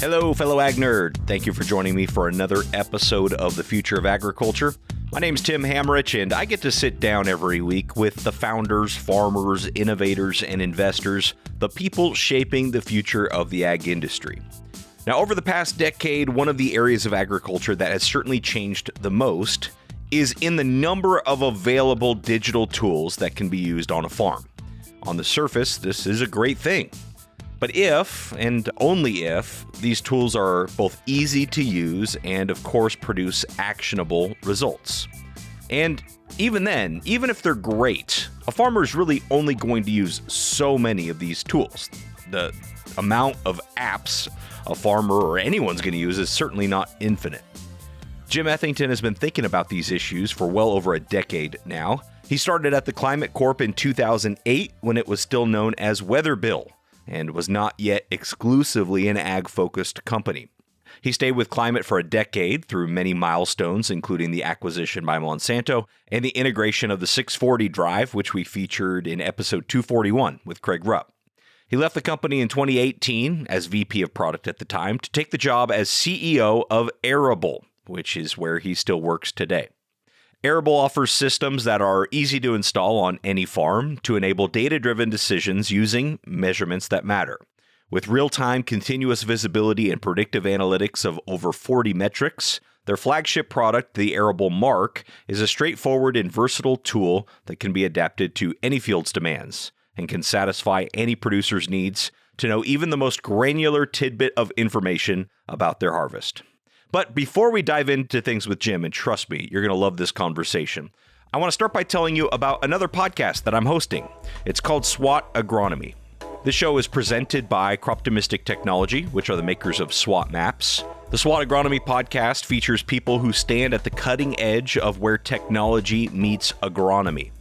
Hello, fellow Ag Nerd. Thank you for joining me for another episode of The Future of Agriculture. My name's Tim Hammerich, and I get to sit down every week with the founders, farmers, innovators, and investors, the people shaping the future of the ag industry. Now, over the past decade, one of the areas of agriculture that has certainly changed the most is in the number of available digital tools that can be used on a farm. On the surface, this is a great thing. But if, and only if, these tools are both easy to use and, of course, produce actionable results. And even then, even if they're great, a farmer is really only going to use so many of these tools. The amount of apps a farmer or anyone's going to use is certainly not infinite. Jim Ethington has been thinking about these issues for well over a decade now. He started at the Climate Corp in 2008 when it was still known as WeatherBill, and was not yet exclusively an ag-focused company. He stayed with Climate for a decade through many milestones, including the acquisition by Monsanto and the integration of the 640 drive, which we featured in episode 241 with Craig Rupp. He left the company in 2018 as VP of Product at the time to take the job as CEO of Arable, which is where he still works today. Arable offers systems that are easy to install on any farm to enable data-driven decisions using measurements that matter. With real-time continuous visibility and predictive analytics of over 40 metrics, their flagship product, the Arable Mark, is a straightforward and versatile tool that can be adapted to any field's demands and can satisfy any producer's needs to know even the most granular tidbit of information about their harvest. But before we dive into things with Jim, and trust me, you're going to love this conversation, I want to start by telling you about another podcast that I'm hosting. It's called SWAT Agronomy. This show is presented by Croptomistic Technology, which are the makers of SWAT maps. The SWAT Agronomy Podcast features people who stand at the cutting edge of where technology meets agronomy.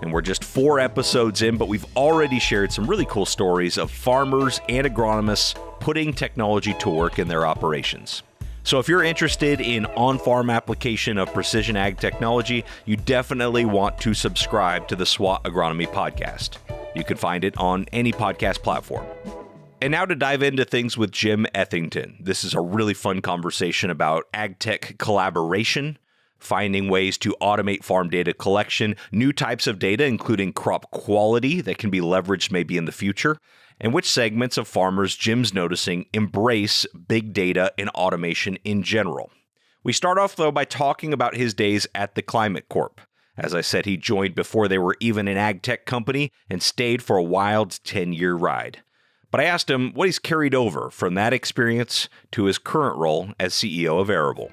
And we're just 4 episodes in, but we've already shared some really cool stories of farmers and agronomists putting technology to work in their operations. So if you're interested in on-farm application of precision ag technology, you definitely want to subscribe to the SWAT Agronomy Podcast. You can find it on any podcast platform. And now to dive into things with Jim Ethington. This is a really fun conversation about Agtech collaboration, finding ways to automate farm data collection, new types of data, including crop quality that can be leveraged maybe in the future, and which segments of farmers Jim's noticing embrace big data and automation in general. We start off, though, by talking about his days at the Climate Corp. As I said, he joined before they were even an ag tech company and stayed for a wild 10-year ride. But I asked him what he's carried over from that experience to his current role as CEO of Arable.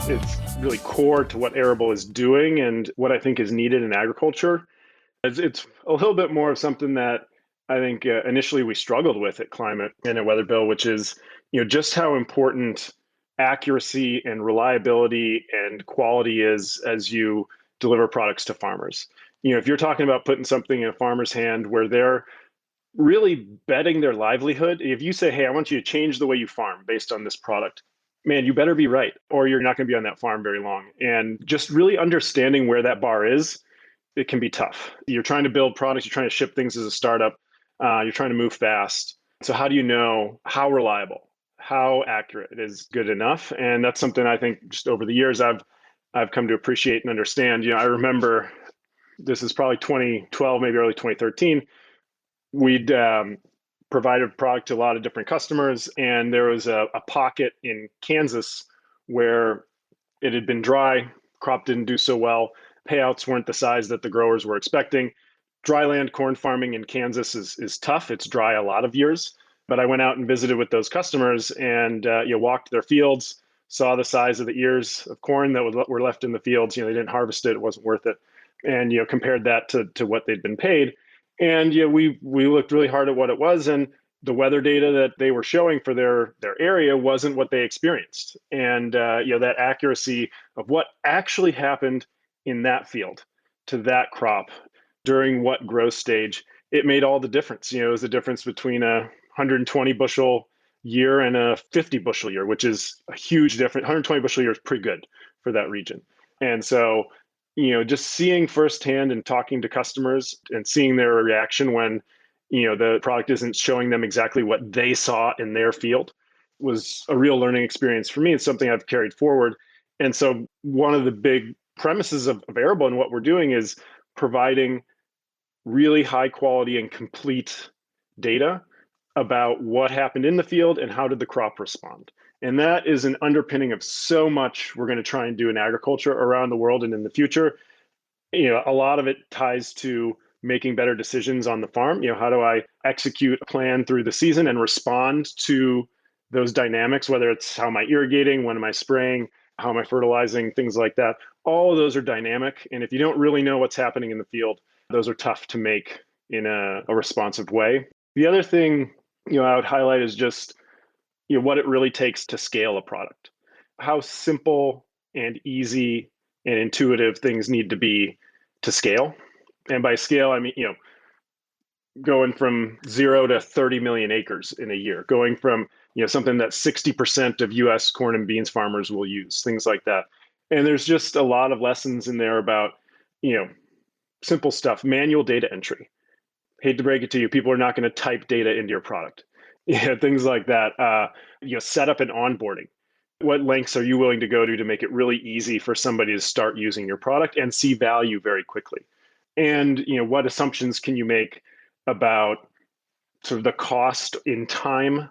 It's really core to what Arable is doing and what I think is needed in agriculture. It's a little bit more of something that I think initially we struggled with at Climate and at WeatherBill, which is just how important accuracy and reliability and quality is as you deliver products to farmers. If you're talking about putting something in a farmer's hand where they're really betting their livelihood, if you say, hey, I want you to change the way you farm based on this product, man, you better be right, or you're not going to be on that farm very long. And just really understanding where that bar is, it can be tough. You're trying to build products, you're trying to ship things as a startup, you're trying to move fast. So how do you know how reliable, how accurate is good enough? And that's something I think just over the years I've come to appreciate and understand. I remember this is probably 2012, maybe early 2013. We'd provided product to a lot of different customers, and there was a pocket in Kansas where it had been dry, crop didn't do so well, payouts weren't the size that the growers were expecting. Dryland corn farming in Kansas is tough. It's dry a lot of years, but I went out and visited with those customers and walked their fields, saw the size of the ears of corn that were left in the fields. They didn't harvest it, it wasn't worth it, and compared that to what they'd been paid. And we looked really hard at what it was, and the weather data that they were showing for their area wasn't what they experienced. And that accuracy of what actually happened in that field to that crop during what growth stage, it made all the difference. It was the difference between a 120 bushel year and a 50 bushel year, which is a huge difference. 120 bushel year is pretty good for that region. And so just seeing firsthand and talking to customers and seeing their reaction when, the product isn't showing them exactly what they saw in their field was a real learning experience for me. It's something I've carried forward. And so one of the big premises of Arable and what we're doing is providing really high quality and complete data about what happened in the field and how did the crop respond. And that is an underpinning of so much we're going to try and do in agriculture around the world and in the future. A lot of it ties to making better decisions on the farm. How do I execute a plan through the season and respond to those dynamics, whether it's how am I irrigating, when am I spraying, how am I fertilizing, things like that. All of those are dynamic. And if you don't really know what's happening in the field, those are tough to make in a responsive way. The other thing, I would highlight is just, what it really takes to scale a product. How simple and easy and intuitive things need to be to scale. And by scale, I mean, going from 0 to 30 million acres in a year, going from, something that 60% of US corn and beans farmers will use, things like that. And there's just a lot of lessons in there about, simple stuff, manual data entry. Hate to break it to you, people are not going to type data into your product. Things like that. Setup and onboarding. What lengths are you willing to go to make it really easy for somebody to start using your product and see value very quickly? And what assumptions can you make about sort of the cost in time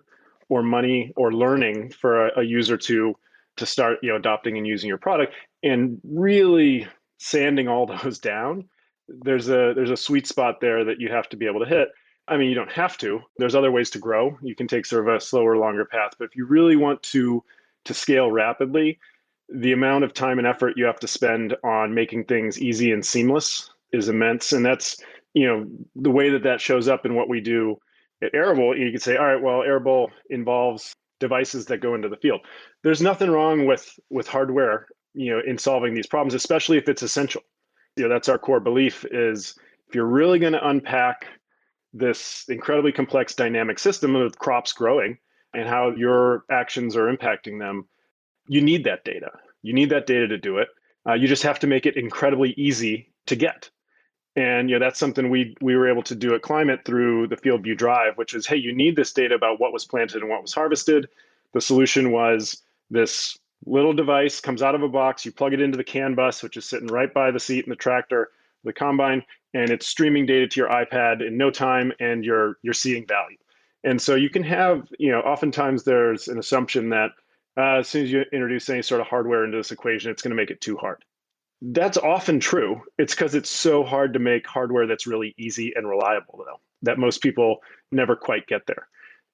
or money or learning for a user to start adopting and using your product, and really sanding all those down. There's a sweet spot there that you have to be able to hit. I mean, you don't have to. There's other ways to grow. You can take sort of a slower, longer path. But if you really want to scale rapidly, the amount of time and effort you have to spend on making things easy and seamless is immense. And that's, the way that shows up in what we do at Arable. You could say, all right, well, Arable involves devices that go into the field. There's nothing wrong with hardware, in solving these problems, especially if it's essential. That's our core belief is if you're really going to unpack this incredibly complex dynamic system of crops growing and how your actions are impacting them, you need that data. You need that data to do it. You just have to make it incredibly easy to get. And that's something we were able to do at Climate through the Field View Drive, which is, hey, you need this data about what was planted and what was harvested. The solution was this little device comes out of a box. You plug it into the CAN bus, which is sitting right by the seat in the tractor, the combine, and it's streaming data to your iPad in no time, and you're seeing value. And so you can have, oftentimes there's an assumption that as soon as you introduce any sort of hardware into this equation, it's going to make it too hard. That's often true. It's because it's so hard to make hardware that's really easy and reliable, though, that most people never quite get there.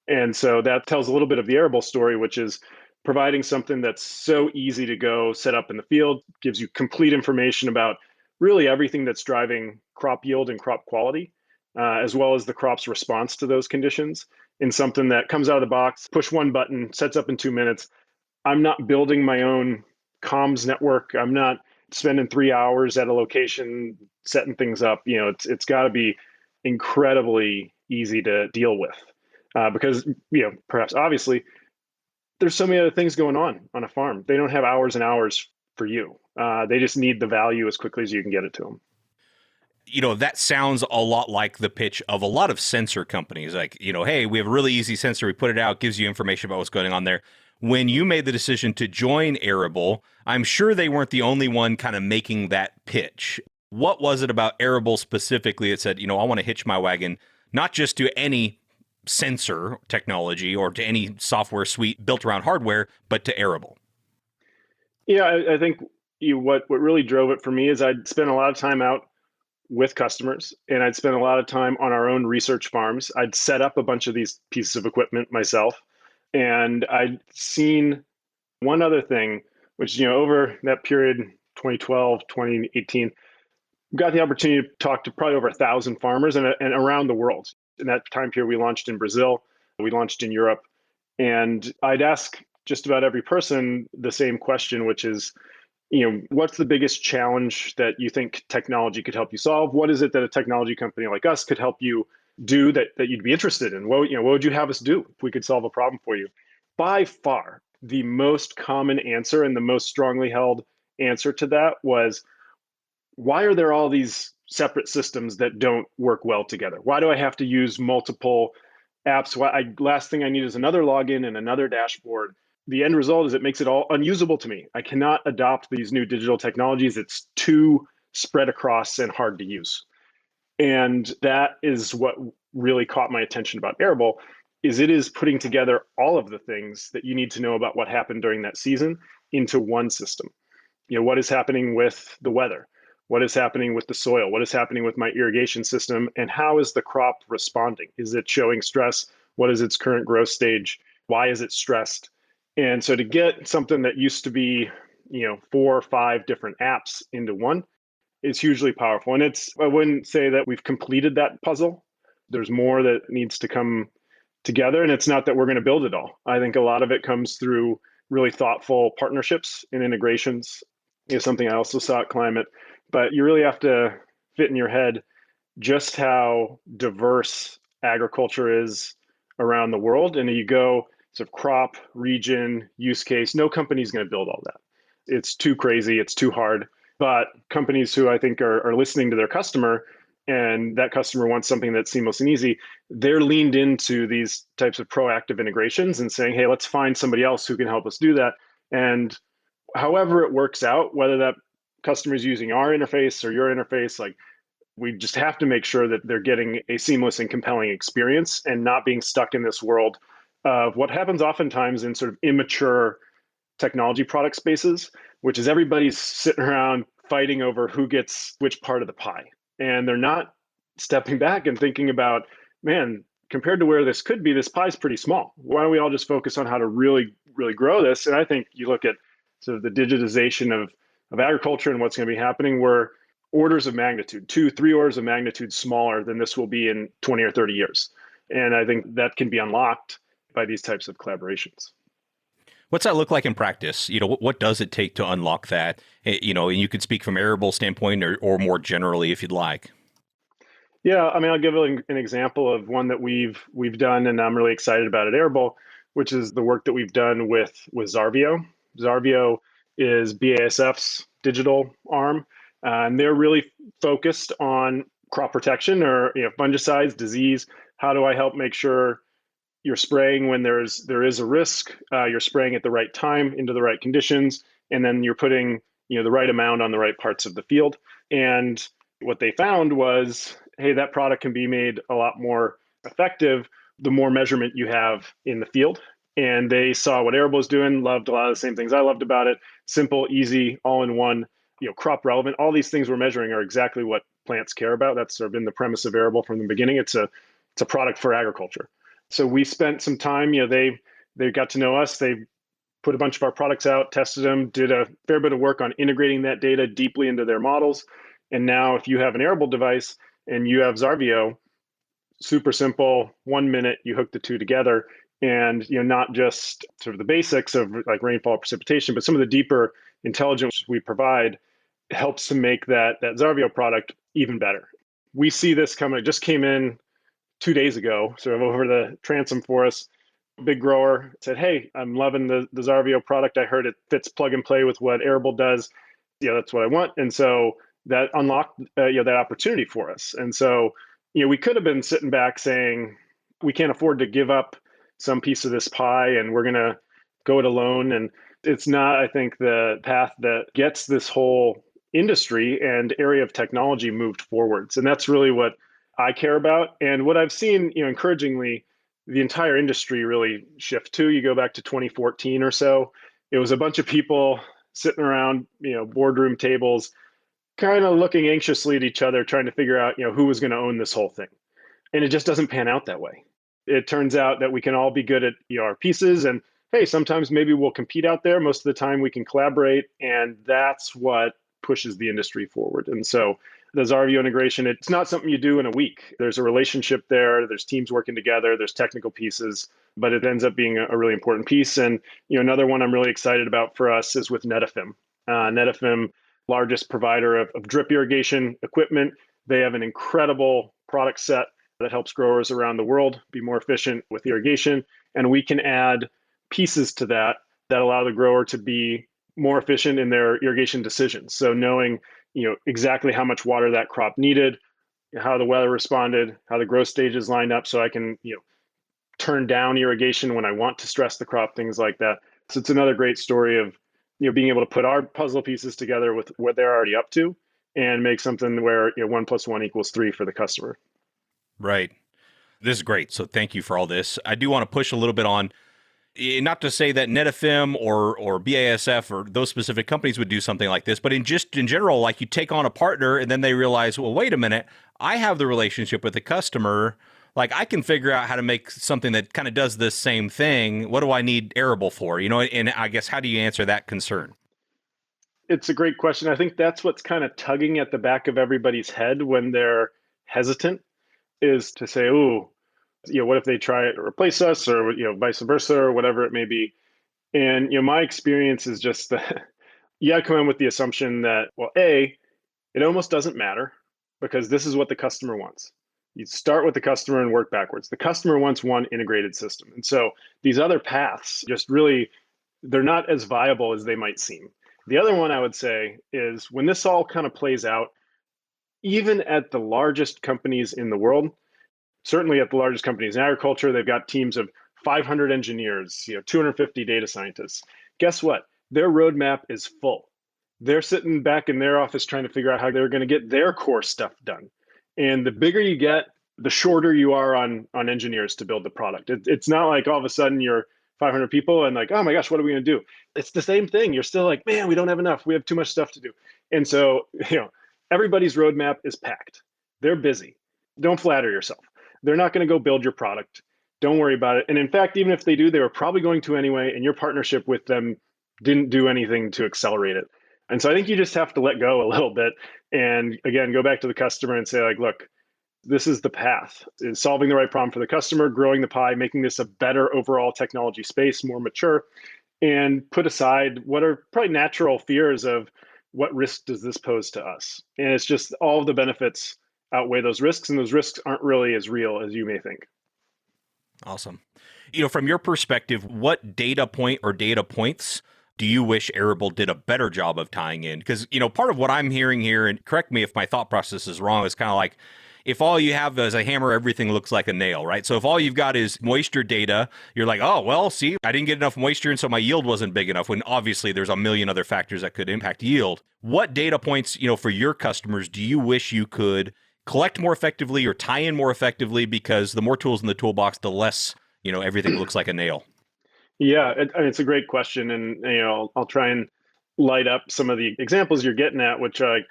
And so that tells a little bit of the Arable story, which is providing something that's so easy to go set up in the field, gives you complete information about really everything that's driving crop yield and crop quality, as well as the crop's response to those conditions, in something that comes out of the box, push one button, sets up in 2 minutes. I'm not building my own comms network. I'm not spending 3 hours at a location setting things up. It's got to be incredibly easy to deal with because, perhaps obviously, there's so many other things going on a farm. They don't have hours and hours for you. They just need the value as quickly as you can get it to them. That sounds a lot like the pitch of a lot of sensor companies. Like, hey, we have a really easy sensor. We put it out, gives you information about what's going on there. When you made the decision to join Arable, I'm sure they weren't the only one kind of making that pitch. What was it about Arable specifically that said, I want to hitch my wagon, not just to any sensor technology or to any software suite built around hardware, but to Arable? Yeah, I think what really drove it for me is I'd spent a lot of time out with customers, and I'd spent a lot of time on our own research farms. I'd set up a bunch of these pieces of equipment myself, and I'd seen one other thing, which, over that period, 2012, 2018, got the opportunity to talk to probably over 1,000 farmers and around the world. In that time period, we launched in Brazil, we launched in Europe, and I'd ask just about every person the same question, which is, what's the biggest challenge that you think technology could help you solve? What is it that a technology company like us could help you do that you'd be interested in? What would you have us do if we could solve a problem for you? By far, the most common answer and the most strongly held answer to that was, why are there all these separate systems that don't work well together? Why do I have to use multiple apps? Last thing I need is another login and another dashboard. The end result is it makes it all unusable to me. I cannot adopt these new digital technologies. It's too spread across and hard to use. And that is what really caught my attention about Arable, is it is putting together all of the things that you need to know about what happened during that season into one system. What is happening with the weather? What is happening with the soil? What is happening with my irrigation system? And how is the crop responding? Is it showing stress? What is its current growth stage? Why is it stressed? And so to get something that used to be, 4 or 5 different apps into one is hugely powerful. And I wouldn't say that we've completed that puzzle. There's more that needs to come together. And it's not that we're going to build it all. I think a lot of it comes through really thoughtful partnerships and integrations. Something I also saw at Climate. But you really have to fit in your head just how diverse agriculture is around the world. And you go sort of crop, region, use case, no company's going to build all that. It's too crazy, it's too hard. But companies who I think are listening to their customer, and that customer wants something that's seamless and easy, they're leaned into these types of proactive integrations and saying, hey, let's find somebody else who can help us do that. And however it works out, whether that customer is using our interface or your interface, like we just have to make sure that they're getting a seamless and compelling experience and not being stuck in this world of what happens oftentimes in sort of immature technology product spaces, which is everybody's sitting around fighting over who gets which part of the pie. And they're not stepping back and thinking about, man, compared to where this could be, this pie is pretty small. Why don't we all just focus on how to really, really grow this? And I think you look at sort of the digitization of agriculture and what's going to be happening, we're orders of magnitude, 2-3 orders of magnitude smaller than this will be in 20 or 30 years. And I think that can be unlocked by these types of collaborations. What's that look like in practice? What does it take to unlock that? And you could speak from Arable standpoint or more generally if you'd like. Yeah, I mean, I'll give an example of one that we've done and I'm really excited about at Arable, which is the work that we've done with Zarvio. Zarvio is BASF's digital arm, and they're really focused on crop protection or fungicides, disease. How do I help make sure you're spraying when there is a risk, you're spraying at the right time into the right conditions, and then you're putting the right amount on the right parts of the field. And what they found was, hey, that product can be made a lot more effective the more measurement you have in the field. And they saw what Arable was doing, loved a lot of the same things I loved about it. Simple, easy, all-in-one, crop relevant. All these things we're measuring are exactly what plants care about. That's sort of been the premise of Arable from the beginning. It's a product for agriculture. So we spent some time, they got to know us. They put a bunch of our products out, tested them, did a fair bit of work on integrating that data deeply into their models. And now if you have an Arable device and you have Zarvio, super simple, 1 minute, you hook the two together. And not just sort of the basics of like rainfall, precipitation, but some of the deeper intelligence we provide helps to make that Zarvio product even better. We see this coming. It just came in 2 days ago, sort of over the transom for us. Big grower said, hey, I'm loving the Zarvio product. I heard it fits plug and play with what Arable does. That's what I want. And so that unlocked that opportunity for us. And so we could have been sitting back saying, we can't afford to give up some piece of this pie and we're going to go it alone. And it's not, I think, the path that gets this whole industry and area of technology moved forwards. And that's really what I care about. And what I've seen, encouragingly, the entire industry really shift to. You go back to 2014 or so, it was a bunch of people sitting around, boardroom tables, kind of looking anxiously at each other, trying to figure out, who was going to own this whole thing. And it just doesn't pan out that way. It turns out that we can all be good at our pieces. And hey, sometimes maybe we'll compete out there. Most of the time we can collaborate. And that's what pushes the industry forward. And so the Zarvio integration, it's not something you do in a week. There's a relationship there. There's teams working together. There's technical pieces, but it ends up being a really important piece. And another one I'm really excited about for us is with Netafim. Netafim, largest provider of drip irrigation equipment. They have an incredible product set that helps growers around the world be more efficient with irrigation. And we can add pieces to that allow the grower to be more efficient in their irrigation decisions. So knowing, exactly how much water that crop needed, how the weather responded, how the growth stages lined up, so I can, turn down irrigation when I want to stress the crop, things like that. So it's another great story of, being able to put our puzzle pieces together with what they're already up to and make something where, 1+1 = 3 for the customer. Right. This is great. So thank you for all this. I do want to push a little bit on, not to say that NetFM or BASF or those specific companies would do something like this, but in general, like you take on a partner and then they realize, well, wait a minute, I have the relationship with the customer. Like I can figure out how to make something that kind of does this same thing. What do I need Arable for? And I guess, how do you answer that concern? It's a great question. I think that's what's kind of tugging at the back of everybody's head when they're hesitant, is to say, oh, what if they try to replace us, or, vice versa, or whatever it may be. And, my experience is just that you got to come in with the assumption that, well, A, it almost doesn't matter because this is what the customer wants. You start with the customer and work backwards. The customer wants one integrated system. And so these other paths just really, they're not as viable as they might seem. The other one I would say is when this all kind of plays out, even at the largest companies in the world, certainly at the largest companies in agriculture, they've got teams of 500 engineers, 250 data scientists. Guess what? Their roadmap is full. They're sitting back in their office trying to figure out how they're going to get their core stuff done. And the bigger you get, the shorter you are on engineers to build the product. It's not like all of a sudden you're 500 people and like, oh my gosh, what are we going to do? It's the same thing. You're still like, man, we don't have enough. We have too much stuff to do. And so, everybody's roadmap is packed. They're busy. Don't flatter yourself. They're not going to go build your product. Don't worry about it. And in fact, even if they do, they were probably going to anyway, and your partnership with them didn't do anything to accelerate it. And so I think you just have to let go a little bit and, again, go back to the customer and say, like, look, this is the path, is solving the right problem for the customer, growing the pie, making this a better overall technology space, more mature, and put aside what are probably natural fears of what risk does this pose to us. And it's just all of the benefits outweigh those risks, and those risks aren't really as real as you may think. Awesome. From your perspective, what data point or data points do you wish Arable did a better job of tying in? Because, part of what I'm hearing here, and correct me if my thought process is wrong, is kind of like, if all you have is a hammer, everything looks like a nail, right? So if all you've got is moisture data, you're like, oh, well, see, I didn't get enough moisture, and so my yield wasn't big enough, when obviously there's a million other factors that could impact yield. What data points, for your customers, do you wish you could collect more effectively or tie in more effectively? Because the more tools in the toolbox, the less, everything looks like a nail. Yeah, it's a great question. And, I'll try and light up some of the examples you're getting at, which are like,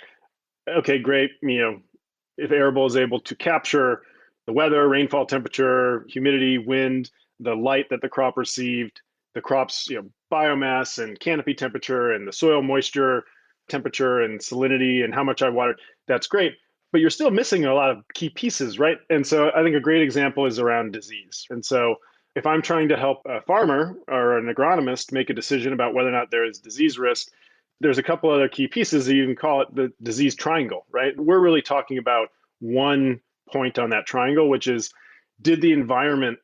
okay, great. If Arable is able to capture the weather, rainfall, temperature, humidity, wind, the light that the crop received, the crop's biomass and canopy temperature, and the soil moisture, temperature and salinity, and how much I watered, that's great. But you're still missing a lot of key pieces, right? And so I think a great example is around disease. And so if I'm trying to help a farmer or an agronomist make a decision about whether or not there is disease risk, there's a couple other key pieces that you can call it the disease triangle, right? We're really talking about one point on that triangle, which is, did the environment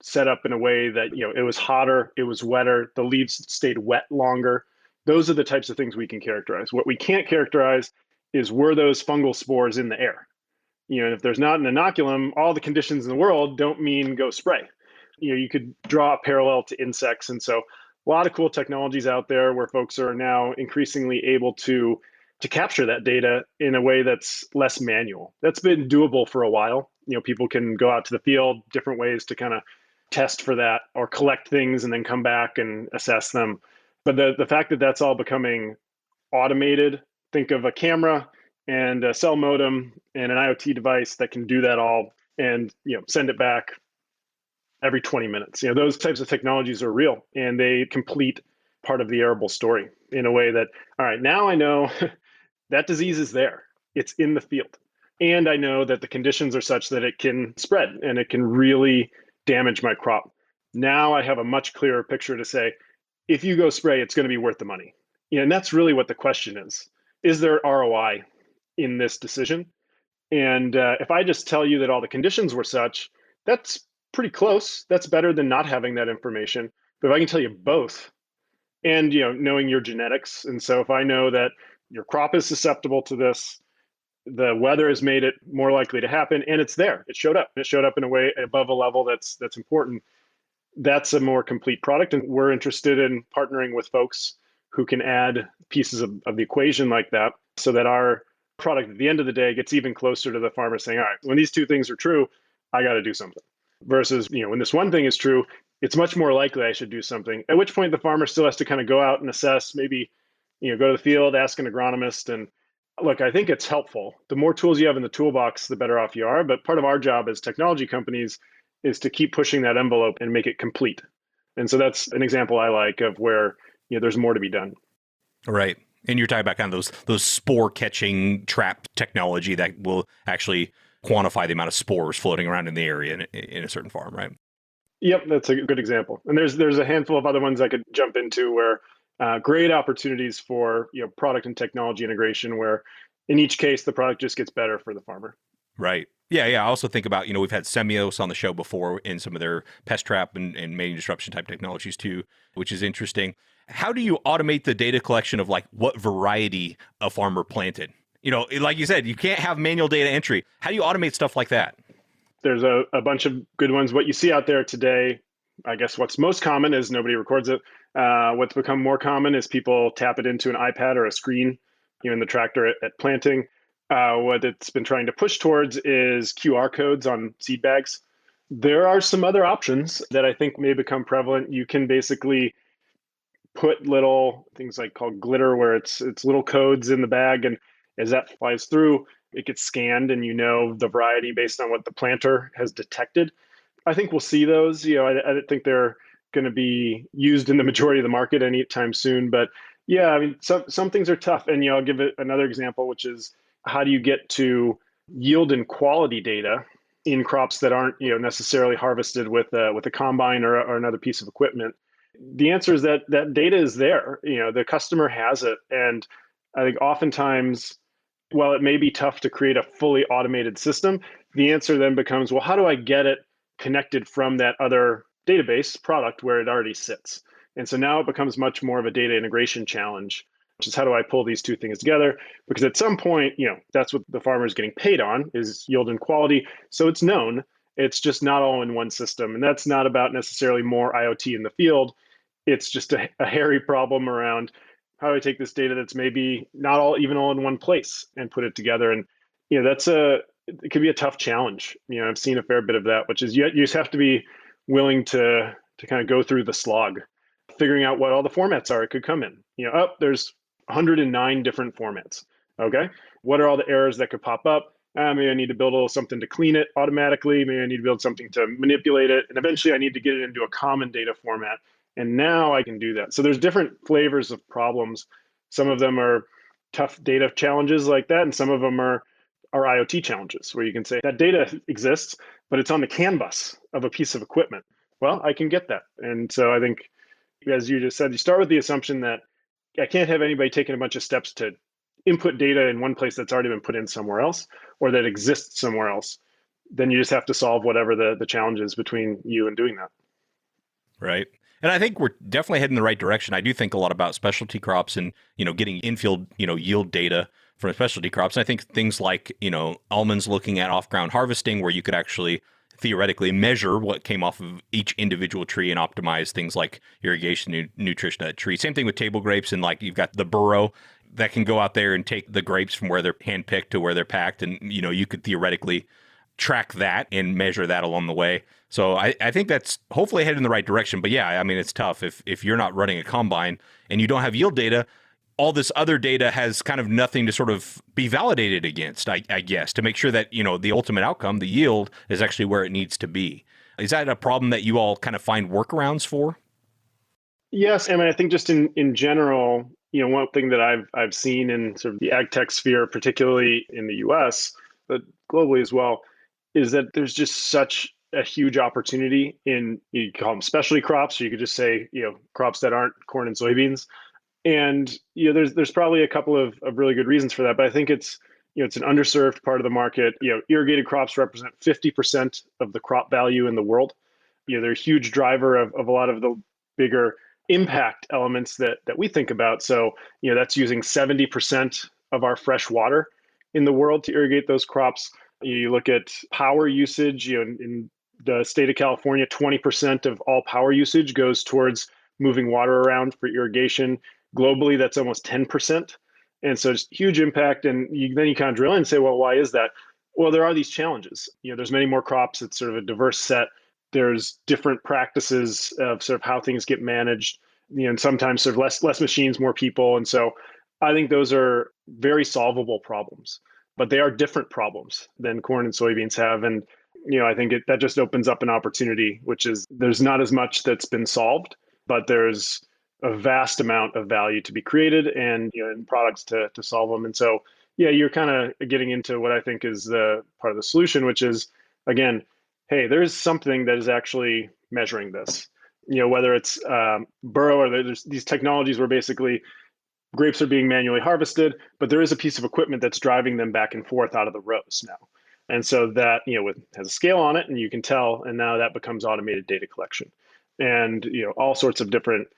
set up in a way that, it was hotter, it was wetter, the leaves stayed wet longer? Those are the types of things we can characterize. What we can't characterize is, were those fungal spores in the air? If there's not an inoculum, all the conditions in the world don't mean go spray. You could draw a parallel to insects. And so a lot of cool technologies out there where folks are now increasingly able to capture that data in a way that's less manual. That's been doable for a while. People can go out to the field, different ways to kind of test for that or collect things and then come back and assess them. But the fact that that's all becoming automated, think of a camera and a cell modem and an IoT device that can do that all and send it back every 20 minutes. Those types of technologies are real, and they complete part of the Arable story in a way that, all right, now I know that disease is there. It's in the field. And I know that the conditions are such that it can spread and it can really damage my crop. Now I have a much clearer picture to say, if you go spray, it's going to be worth the money. And that's really what the question is. Is there ROI in this decision? And if I just tell you that all the conditions were such, that's pretty close. That's better than not having that information. But if I can tell you both, and knowing your genetics, and so if I know that your crop is susceptible to this. The weather has made it more likely to happen, and it's there. It showed up. It showed up in a way above a level that's important. That's a more complete product, and we're interested in partnering with folks who can add pieces of the equation like that, so that our product at the end of the day gets even closer to the farmer saying, all right, when these two things are true, I got to do something. Versus, when this one thing is true, it's much more likely I should do something. At which point the farmer still has to kind of go out and assess, maybe, go to the field, ask an agronomist. And look, I think it's helpful. The more tools you have in the toolbox, the better off you are. But part of our job as technology companies is to keep pushing that envelope and make it complete. And so that's an example I like of where, there's more to be done. Right. And you're talking about kind of those spore catching trap technology that will actually quantify the amount of spores floating around in the area in a certain farm, right? Yep, that's a good example. And there's a handful of other ones I could jump into where great opportunities for product and technology integration, where in each case the product just gets better for the farmer. Right. Yeah. I also think about, we've had Semios on the show before in some of their pest trap and mating disruption type technologies too, which is interesting. How do you automate the data collection of like what variety a farmer planted? Like you said, you can't have manual data entry. How do you automate stuff like that? There's a bunch of good ones. What you see out there today, I guess what's most common is nobody records it. What's become more common is people tap it into an iPad or a screen, in the tractor at planting. What it's been trying to push towards is QR codes on seed bags. There are some other options that I think may become prevalent. You can basically put little things like called glitter, where it's little codes in the bag, and as that flies through, it gets scanned, and the variety based on what the planter has detected. I think we'll see those. I don't think they're going to be used in the majority of the market anytime soon. But yeah, I mean, some things are tough. And I'll give it another example, which is how do you get to yield and quality data in crops that aren't necessarily harvested with a combine or another piece of equipment? The answer is that data is there. The customer has it, and I think oftentimes, while it may be tough to create a fully automated system, the answer then becomes, well, how do I get it connected from that other database product where it already sits? And so now it becomes much more of a data integration challenge, which is how do I pull these two things together? Because at some point, that's what the farmer is getting paid on, is yield and quality. So it's known. It's just not all in one system. And that's not about necessarily more IoT in the field. It's just a hairy problem around how do I take this data that's maybe not all in one place and put it together. And it could be a tough challenge. I've seen a fair bit of that, which is you just have to be willing to kind of go through the slog, figuring out what all the formats are it could come in. There's 109 different formats. Okay, what are all the errors that could pop up? Maybe I need to build a little something to clean it automatically. Maybe I need to build something to manipulate it. And eventually I need to get it into a common data format. And now I can do that. So there's different flavors of problems. Some of them are tough data challenges like that. And some of them are IoT challenges where you can say that data exists, but it's on the canvas of a piece of equipment. Well, I can get that. And so I think, as you just said, you start with the assumption that I can't have anybody taking a bunch of steps to input data in one place that's already been put in somewhere else or that exists somewhere else. Then you just have to solve whatever the challenge is between you and doing that. Right. And I think we're definitely heading in the right direction. I do think a lot about specialty crops and, getting infield, yield data from specialty crops. And I think things like, almonds looking at off-ground harvesting, where you could actually theoretically measure what came off of each individual tree and optimize things like irrigation, nutrition of that tree. Same thing with table grapes, and like you've got the burro that can go out there and take the grapes from where they're handpicked to where they're packed. And, you could theoretically track that and measure that along the way. So I think that's hopefully headed in the right direction. But yeah, I mean, it's tough if you're not running a combine and you don't have yield data. All this other data has kind of nothing to sort of be validated against, I guess, to make sure that, the ultimate outcome, the yield, is actually where it needs to be. Is that a problem that you all kind of find workarounds for? Yes. I mean, I think just in general, one thing that I've seen in sort of the ag tech sphere, particularly in the US, but globally as well, is that there's just such a huge opportunity in, you call them specialty crops, or you could just say, crops that aren't corn and soybeans. And, there's probably a couple of really good reasons for that, but I think it's an underserved part of the market. Irrigated crops represent 50% of the crop value in the world. They're a huge driver of a lot of the bigger impact elements that we think about. So, that's using 70% of our fresh water in the world to irrigate those crops. You look at power usage, in the state of California, 20% of all power usage goes towards moving water around for irrigation. Globally, that's almost 10%. And so it's huge impact. And then you kind of drill in and say, well, why is that? Well, there are these challenges. There's many more crops. It's sort of a diverse set. There's different practices of sort of how things get managed, and sometimes sort of less machines, more people. And so I think those are very solvable problems, but they are different problems than corn and soybeans have. And, I think that just opens up an opportunity, which is there's not as much that's been solved, but there's a vast amount of value to be created and, and products to solve them. And so, yeah, you're kind of getting into what I think is the part of the solution, which is, again, hey, there's something that is actually measuring this. Whether it's burrow or there's these technologies where basically grapes are being manually harvested, but there is a piece of equipment that's driving them back and forth out of the rows now. And so that, has a scale on it and you can tell, and now that becomes automated data collection and, all sorts of different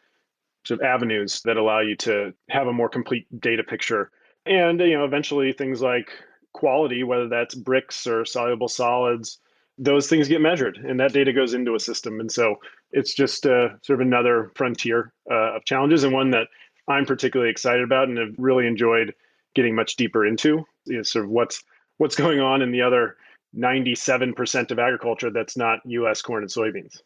sort of avenues that allow you to have a more complete data picture. And, eventually things like quality, whether that's bricks or soluble solids, those things get measured and that data goes into a system. And so it's just sort of another frontier of challenges, and one that I'm particularly excited about and have really enjoyed getting much deeper into, sort of what's going on in the other 97% of agriculture that's not U.S. corn and soybeans.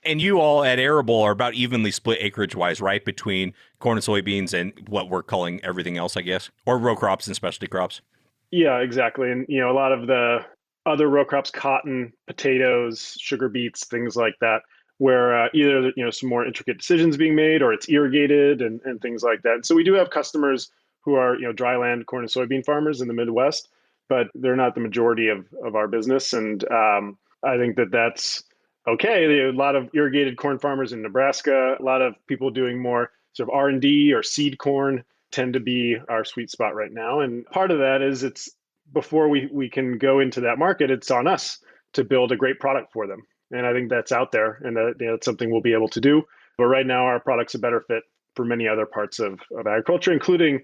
And you all at Arable are about evenly split acreage-wise, right, between corn and soybeans and what we're calling everything else, I guess, or row crops and specialty crops? Yeah, exactly. And, a lot of the other row crops, cotton, potatoes, sugar beets, things like that, where either, some more intricate decisions being made or it's irrigated and things like that. And so we do have customers who are, dryland corn and soybean farmers in the Midwest, but they're not the majority of our business. And I think that's okay. There are a lot of irrigated corn farmers in Nebraska. A lot of people doing more sort of R&D or seed corn tend to be our sweet spot right now. And part of that is it's before we can go into that market, it's on us to build a great product for them. And I think that's out there, and that's something we'll be able to do. But right now, our product's a better fit for many other parts of agriculture, including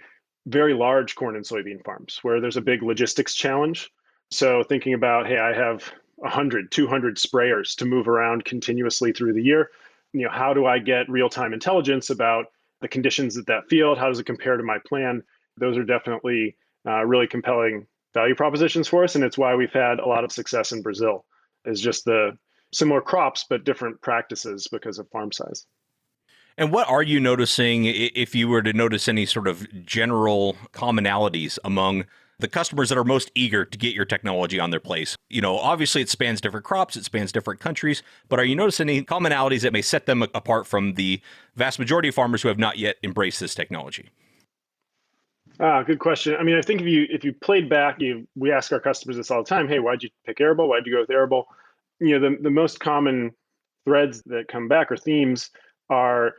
very large corn and soybean farms where there's a big logistics challenge. So thinking about, hey, I have 100, 200 sprayers to move around continuously through the year. How do I get real-time intelligence about the conditions at that field? How does it compare to my plan? Those are definitely really compelling value propositions for us. And it's why we've had a lot of success in Brazil, is just the similar crops, but different practices because of farm size. And what are you noticing, if you were to notice any sort of general commonalities among the customers that are most eager to get your technology on their place? Obviously it spans different crops, it spans different countries, but are you noticing any commonalities that may set them apart from the vast majority of farmers who have not yet embraced this technology? Good question. I mean, I think if you played back, we ask our customers this all the time. Hey, why'd you pick Arable? Why'd you go with Arable? The most common threads that come back or themes are,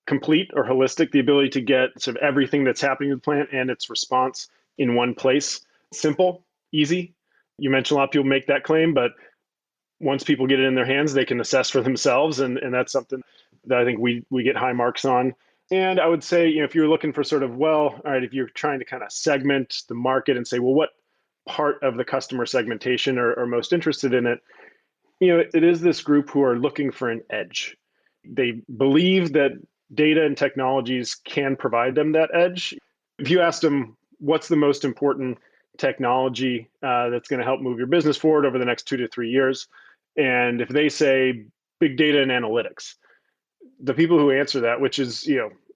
complete or holistic, the ability to get sort of everything that's happening to the plant and its response in one place. Simple, easy. You mentioned a lot of people make that claim, but once people get it in their hands, they can assess for themselves. And that's something that I think we get high marks on. And I would say, if you're looking for sort of, all right, if you're trying to kind of segment the market and say, well, what part of the customer segmentation are most interested in it, it is this group who are looking for an edge. They believe that data and technologies can provide them that edge. If you asked them, what's the most important technology that's going to help move your business forward over the next 2 to 3 years? And if they say big data and analytics, the people who answer that, which is,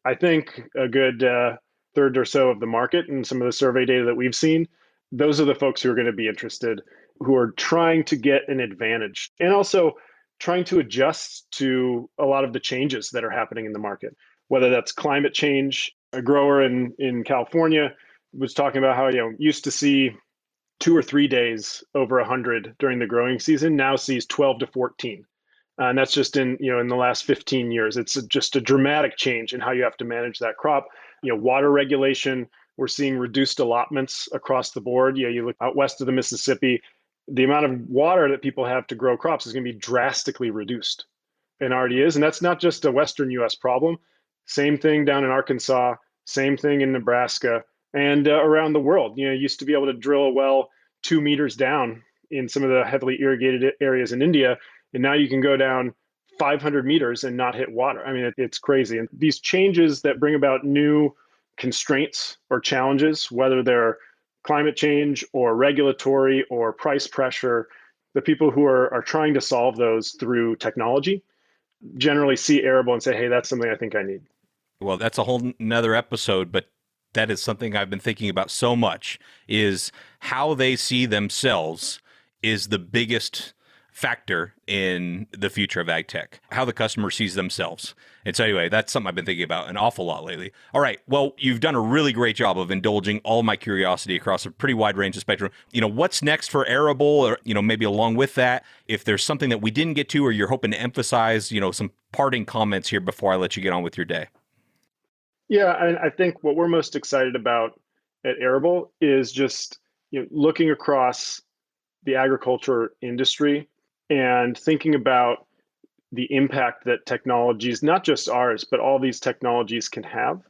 I think a good third or so of the market and some of the survey data that we've seen, those are the folks who are going to be interested, who are trying to get an advantage and also trying to adjust to a lot of the changes that are happening in the market, whether that's climate change. A grower in California was talking about how, used to see 2 or 3 days over 100 during the growing season, now sees 12 to 14. And that's just in the last 15 years. It's just a dramatic change in how you have to manage that crop. Water regulation, we're seeing reduced allotments across the board. You look out west of the Mississippi, the amount of water that people have to grow crops is going to be drastically reduced. and already is. And that's not just a Western US problem. Same thing down in Arkansas, same thing in Nebraska, and around the world. You used to be able to drill a well 2 meters down in some of the heavily irrigated areas in India. And now you can go down 500 meters and not hit water. I mean, it's crazy. And these changes that bring about new constraints or challenges, whether they're climate change or regulatory or price pressure, the people who are trying to solve those through technology generally see Arable and say, hey, that's something I think I need. Well, that's a whole nother episode, but that is something I've been thinking about so much, is how they see themselves is the biggest factor in the future of ag tech, how the customer sees themselves. And so anyway, that's something I've been thinking about an awful lot lately. All right. Well, you've done a really great job of indulging all my curiosity across a pretty wide range of spectrum. What's next for Arable, or, maybe along with that, if there's something that we didn't get to or you're hoping to emphasize, some parting comments here before I let you get on with your day. Yeah, and I think what we're most excited about at Arable is just looking across the agriculture industry and thinking about the impact that technologies, not just ours, but all these technologies can have,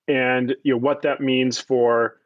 and what that means for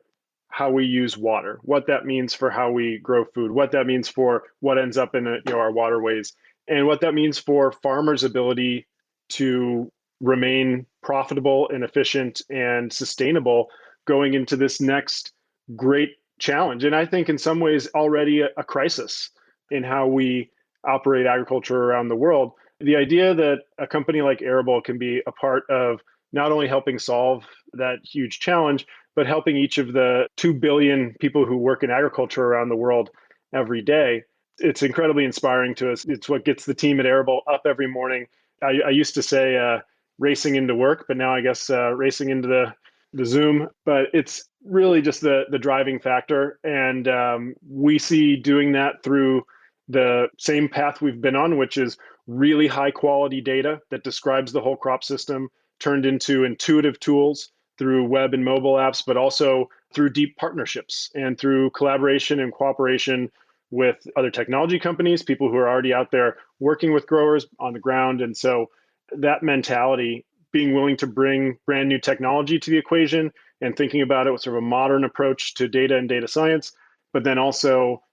how we use water, what that means for how we grow food, what that means for what ends up in our waterways, and what that means for farmers' ability to remain profitable and efficient and sustainable going into this next great challenge. And I think in some ways already a crisis in how we operate agriculture around the world. The idea that a company like Arable can be a part of not only helping solve that huge challenge, but helping each of the 2 billion people who work in agriculture around the world every day. It's incredibly inspiring to us. It's what gets the team at Arable up every morning. I used to say racing into work, but now I guess racing into the Zoom. But it's really just the driving factor. And we see doing that through the same path we've been on, which is really high quality data that describes the whole crop system, turned into intuitive tools through web and mobile apps, but also through deep partnerships and through collaboration and cooperation with other technology companies, people who are already out there working with growers on the ground. And so that mentality, being willing to bring brand new technology to the equation and thinking about it with sort of a modern approach to data and data science, but then also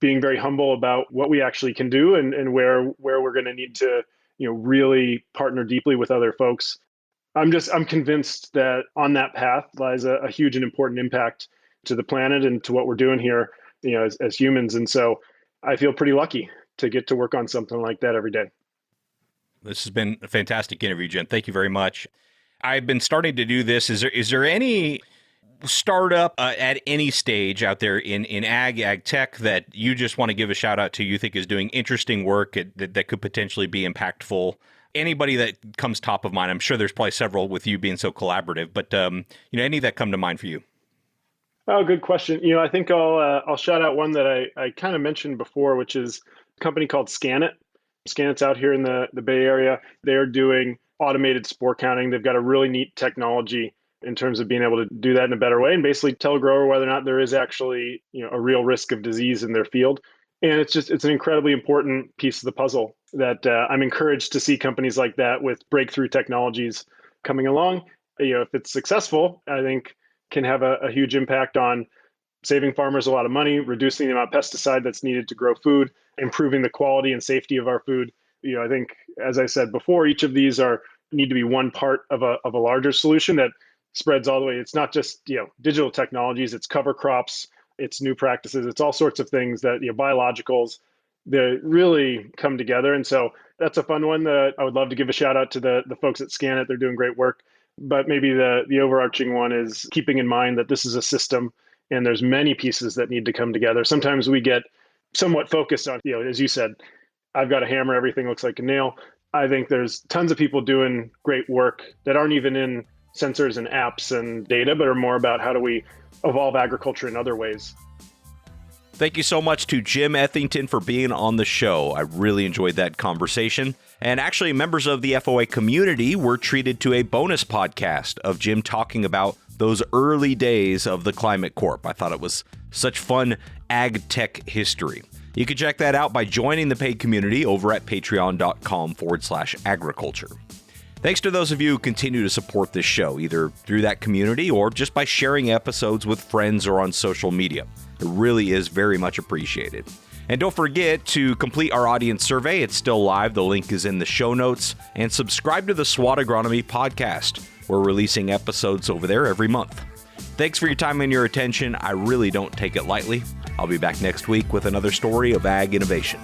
being very humble about what we actually can do and where we're going to need to really partner deeply with other folks. I'm convinced that on that path lies a huge and important impact to the planet and to what we're doing here, as humans. And so I feel pretty lucky to get to work on something like that every day. This has been a fantastic interview, Jen. Thank you very much. I've been starting to do this. Is there any startup at any stage out there in ag tech that you just want to give a shout out to, you think is doing interesting work that could potentially be impactful? Anybody that comes top of mind? I'm sure there's probably several with you being so collaborative, but any that come to mind for you? Oh, good question. I think I'll shout out one that I kind of mentioned before, which is a company called Scanit. Scanit's out here in the Bay Area. They're doing automated spore counting. They've got a really neat technology in terms of being able to do that in a better way and basically tell a grower whether or not there is actually a real risk of disease in their field. And it's an incredibly important piece of the puzzle that I'm encouraged to see companies like that with breakthrough technologies coming along. If it's successful, I think can have a huge impact on saving farmers a lot of money, reducing the amount of pesticide that's needed to grow food, improving the quality and safety of our food. I think, as I said before, each of these need to be one part of a larger solution that spreads all the way. It's not just digital technologies, it's cover crops, it's new practices, it's all sorts of things that biologicals that really come together. And so that's a fun one that I would love to give a shout out to the folks at Scanit. They're doing great work. But maybe the overarching one is keeping in mind that this is a system and there's many pieces that need to come together. Sometimes we get somewhat focused on, as you said, I've got a hammer, everything looks like a nail. I think there's tons of people doing great work that aren't even in sensors and apps and data, but are more about how do we evolve agriculture in other ways. Thank you so much to Jim Ethington for being on the show. I really enjoyed that conversation. And actually, members of the FoA community were treated to a bonus podcast of Jim talking about those early days of the Climate Corp. I thought it was such fun ag tech history. You can check that out by joining the paid community over at patreon.com/agriculture. Thanks to those of you who continue to support this show, either through that community or just by sharing episodes with friends or on social media. It really is very much appreciated. And don't forget to complete our audience survey. It's still live. The link is in the show notes. And subscribe to the SWAT Agronomy Podcast. We're releasing episodes over there every month. Thanks for your time and your attention. I really don't take it lightly. I'll be back next week with another story of ag innovation.